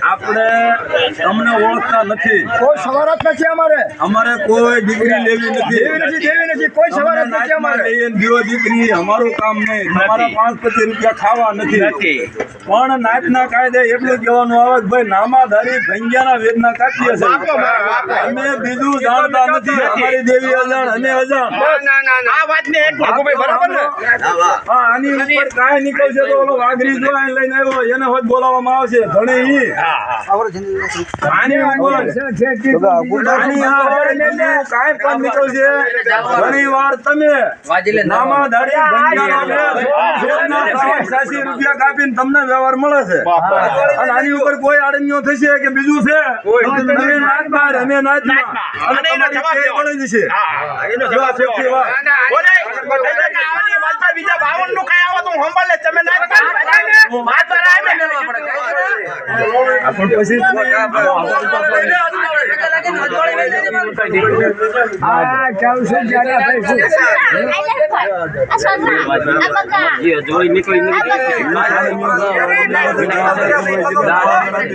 આપણે તમને ઓળખતા નથી, કોઈ સવાલ જ નથી અમારે કોઈ ડિગ્રી લેવી નથી, કોઈ સવાલ જ નથી અમારે. દીકરી અમારું કામ નહીં, તમારા 5-25 રૂપિયા ખાવા નથી. પણ નાચના કાયદે એટલું કહેવાનું આવે કે ભાઈ નામાધારી ભંગ્યાના વેદના કાપીએ છે. અમે બીજું જાણતા નથી, અમારી દેવી અજાણ અને અજાણ. આની ઉપર કાંઈ નીકળશે તો ઓલો વાઘરી જો લઈને આવ્યો એને હોત બોલાવવામાં આવશે. ઘણી આની ઉપર કાંઈ પણ નીકળશે. ઘણી વાર તમે નામાધારી રૂપિયા કાપીને તમને વ્યવહાર મળે છે. અને આની ઉપર કોઈ આડમીઓ થશે કે બીજું છે તમે નાચ બહાર અમે નાચ મળી જશે.